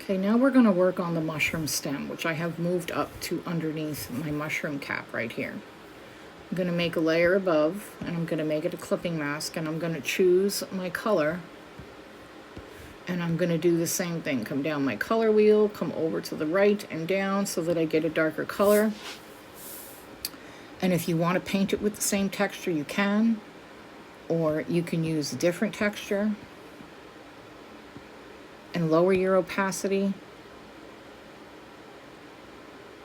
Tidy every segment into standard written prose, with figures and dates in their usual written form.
Okay, now we're going to work on the mushroom stem, which I have moved up to underneath my mushroom cap right here. I'm going to make a layer above, and I'm going to make it a clipping mask, and I'm going to choose my color, and I'm going to do the same thing. Come down my color wheel, come over to the right and down so that I get a darker color. And if you want to paint it with the same texture, you can, or you can use a different texture and lower your opacity.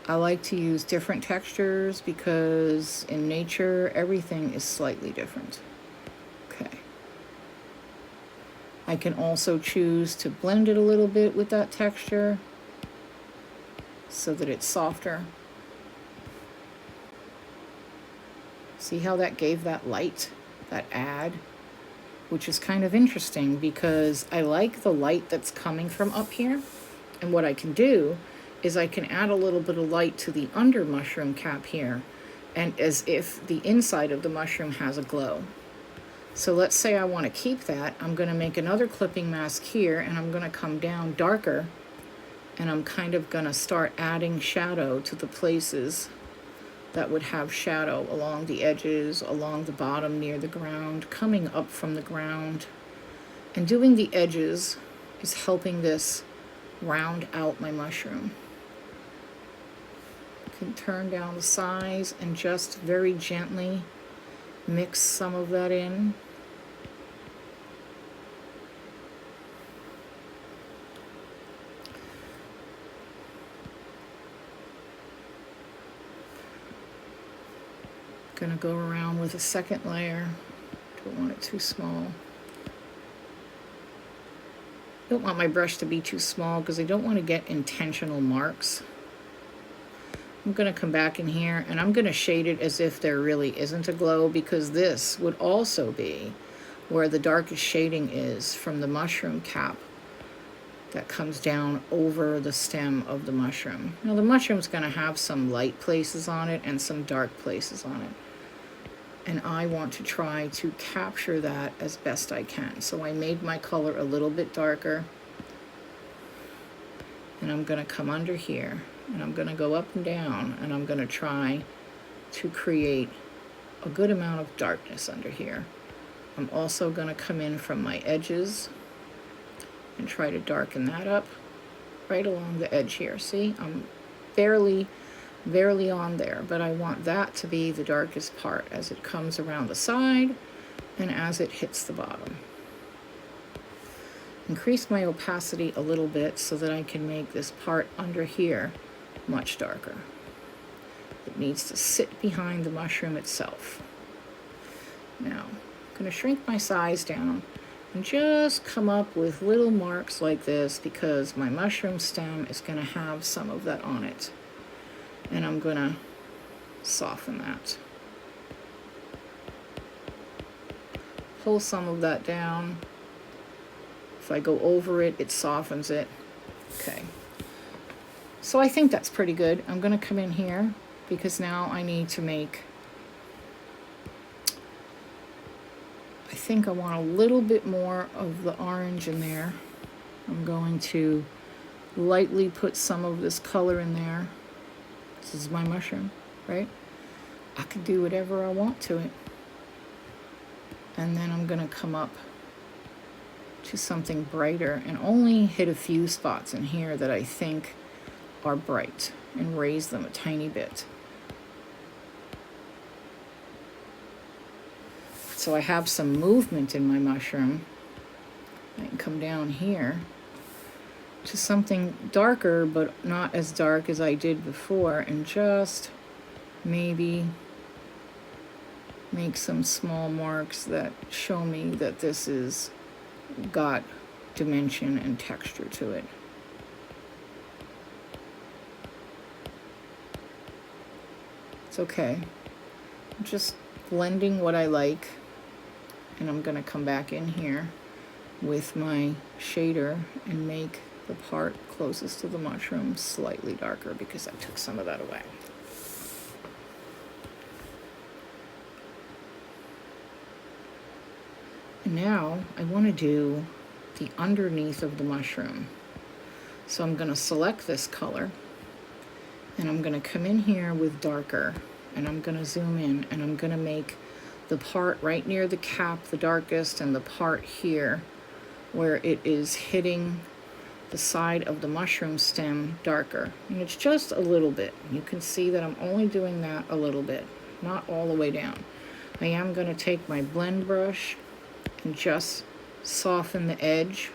I like to use different textures because in nature, everything is slightly different. Okay. I can also choose to blend it a little bit with that texture so that it's softer. See how that gave that light, that add? Which is kind of interesting because I like the light that's coming from up here. And what I can do is I can add a little bit of light to the under mushroom cap here, and as if the inside of the mushroom has a glow. So let's say I want to keep that. I'm going to make another clipping mask here, and I'm going to come down darker, and I'm kind of going to start adding shadow to the places that would have shadow along the edges, along the bottom near the ground, coming up from the ground. And doing the edges is helping this round out my mushroom. I can turn down the size and just very gently mix some of that in. Gonna go around with a second layer. Don't want it too small. Don't want my brush to be too small because I don't want to get intentional marks. I'm going to come back in here and I'm going to shade it as if there really isn't a glow, because this would also be where the darkest shading is from the mushroom cap that comes down over the stem of the mushroom. Now the mushroom's going to have some light places on it and some dark places on it. And I want to try to capture that as best I can. So I made my color a little bit darker. And I'm going to come under here. And I'm going to go up and down. And I'm going to try to create a good amount of darkness under here. I'm also going to come in from my edges and try to darken that up right along the edge here. See, I'm barely on there, but I want that to be the darkest part as it comes around the side and as it hits the bottom. Increase my opacity a little bit so that I can make this part under here much darker. It needs to sit behind the mushroom itself. Now, I'm going to shrink my size down and just come up with little marks like this because my mushroom stem is going to have some of that on it. And I'm going to soften that. Pull some of that down. If I go over it, it softens it. Okay. So I think that's pretty good. I'm going to come in here because now I need to make, I think I want a little bit more of the orange in there. I'm going to lightly put some of this color in there. This is my mushroom, right? I can do whatever I want to it. And then I'm going to come up to something brighter and only hit a few spots in here that I think are bright and raise them a tiny bit. So I have some movement in my mushroom. I can come down here to something darker, but not as dark as I did before, and just maybe make some small marks that show me that this is got dimension and texture to it. It's okay. I'm just blending what I like, and I'm going to come back in here with my shader and make the part closest to the mushroom slightly darker because I took some of that away. And now I want to do the underneath of the mushroom. So I'm going to select this color, and I'm going to come in here with darker, and I'm going to zoom in, and I'm going to make the part right near the cap the darkest, and the part here where it is hitting the side of the mushroom stem darker. And it's just a little bit. You can see that I'm only doing that a little bit, not all the way down. I am going to take my blend brush and just soften the edge.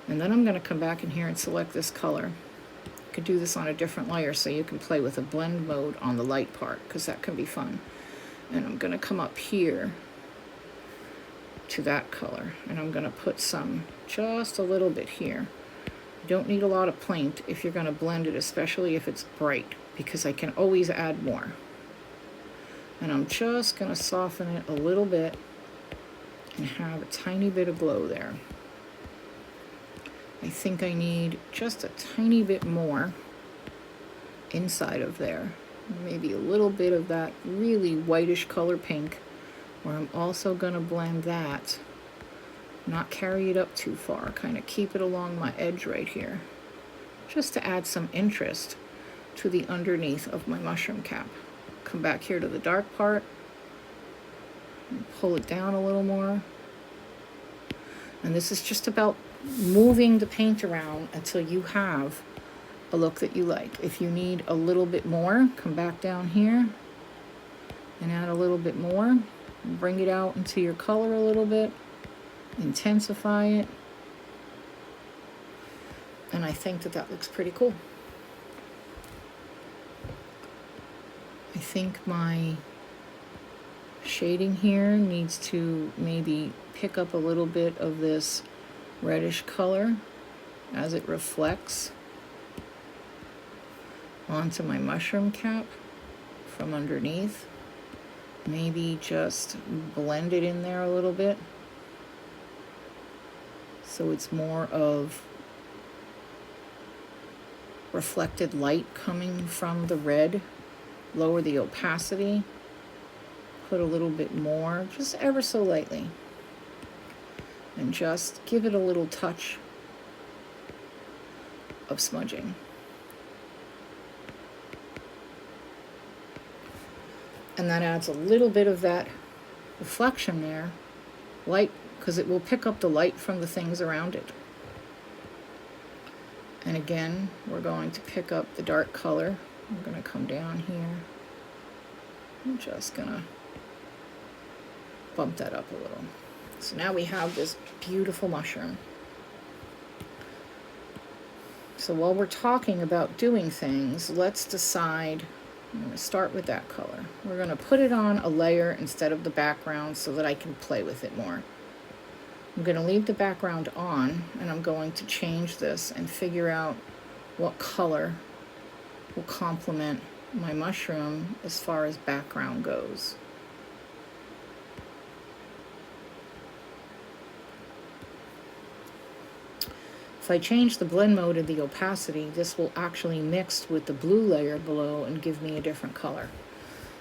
And then I'm going to come back in here and select this color. You could do this on a different layer so you can play with a blend mode on the light part, because that can be fun. And I'm going to come up here to that color, and I'm going to put some, just a little bit here. You don't need a lot of paint if you're going to blend it, especially if it's bright, because I can always add more. And I'm just going to soften it a little bit and have a tiny bit of glow there. I think I need just a tiny bit more inside of there. Maybe a little bit of that really whitish color pink, where I'm also going to blend that, not carry it up too far, kind of keep it along my edge right here, just to add some interest to the underneath of my mushroom cap. Come back here to the dark part and pull it down a little more. And this is just about moving the paint around until you have a look that you like. If you need a little bit more, come back down here and add a little bit more. Bring it out into your color a little bit, intensify it, and I think that that looks pretty cool. I think my shading here needs to maybe pick up a little bit of this reddish color as it reflects onto my mushroom cap from underneath. Maybe just blend it in there a little bit so it's more of reflected light coming from the red. Lower the opacity, put a little bit more, just ever so lightly, and just give it a little touch of smudging. And that adds a little bit of that reflection there, light, because it will pick up the light from the things around it. And again, we're going to pick up the dark color. I'm going to come down here. I'm just going to bump that up a little. So now we have this beautiful mushroom. So while we're talking about doing things, let's decide. I'm going to start with that color. We're going to put it on a layer instead of the background so that I can play with it more. I'm going to leave the background on, and I'm going to change this and figure out what color will complement my mushroom as far as background goes. If I change the blend mode and the opacity, this will actually mix with the blue layer below and give me a different color.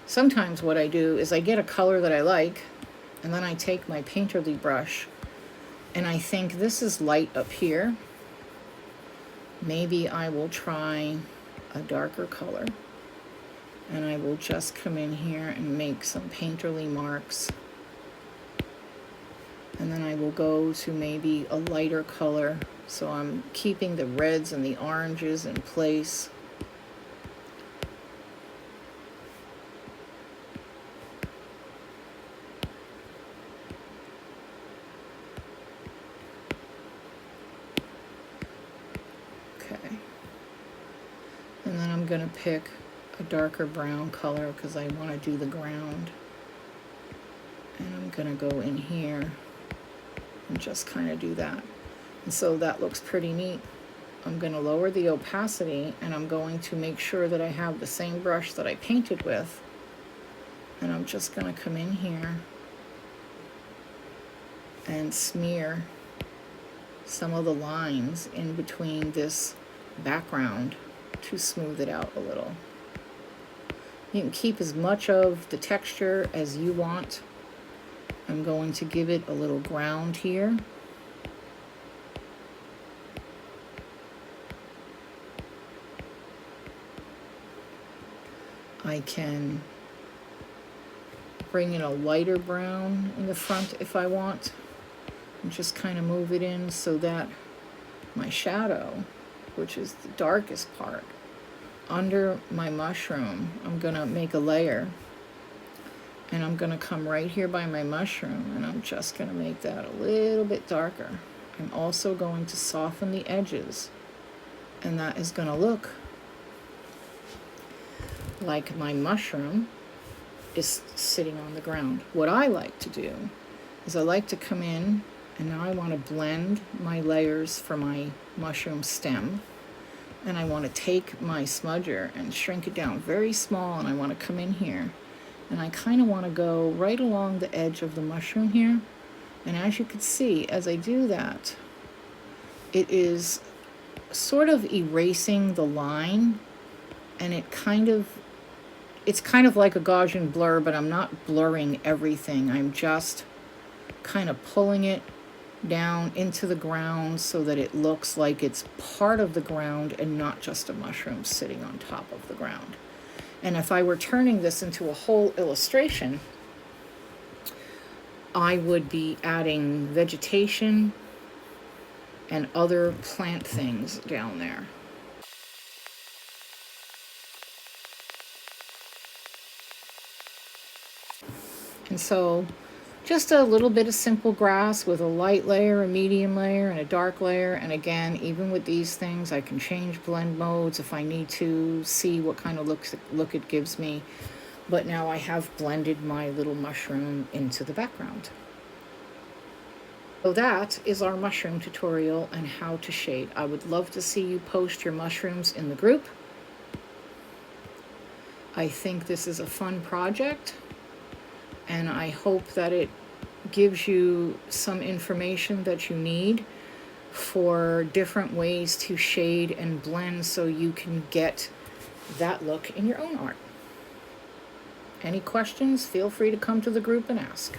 Sometimes what I do is I get a color that I like, and then I take my painterly brush, and I think this is light up here. Maybe I will try a darker color, and I will just come in here and make some painterly marks. And then I will go to maybe a lighter color, so I'm keeping the reds and the oranges in place. Okay. And then I'm going to pick a darker brown color because I want to do the ground. And I'm going to go in here and just kind of do that. And so that looks pretty neat. I'm going to lower the opacity, and I'm going to make sure that I have the same brush that I painted with. And I'm just going to come in here and smear some of the lines in between this background to smooth it out a little. You can keep as much of the texture as you want. I'm going to give it a little ground here. I can bring in a lighter brown in the front if I want, and just kind of move it in so that my shadow, which is the darkest part, under my mushroom, I'm gonna make a layer, and I'm gonna come right here by my mushroom, and I'm just gonna make that a little bit darker. I'm also going to soften the edges, and that is gonna look like my mushroom is sitting on the ground. What I like to do is I like to come in, and now I want to blend my layers for my mushroom stem, and I want to take my smudger and shrink it down very small, and I want to come in here, and I kind of want to go right along the edge of the mushroom here, and as you can see, as I do that, it is sort of erasing the line, and it's kind of like a Gaussian blur, but I'm not blurring everything. I'm just kind of pulling it down into the ground so that it looks like it's part of the ground and not just a mushroom sitting on top of the ground. And if I were turning this into a whole illustration, I would be adding vegetation and other plant things down there. And so just a little bit of simple grass with a light layer, a medium layer, and a dark layer. And again, even with these things, I can change blend modes if I need to, see what kind of look it gives me. But now I have blended my little mushroom into the background. So that is our mushroom tutorial and how to shade. I would love to see you post your mushrooms in the group. I think this is a fun project, and I hope that it gives you some information that you need for different ways to shade and blend so you can get that look in your own art. Any questions? Feel free to come to the group and ask.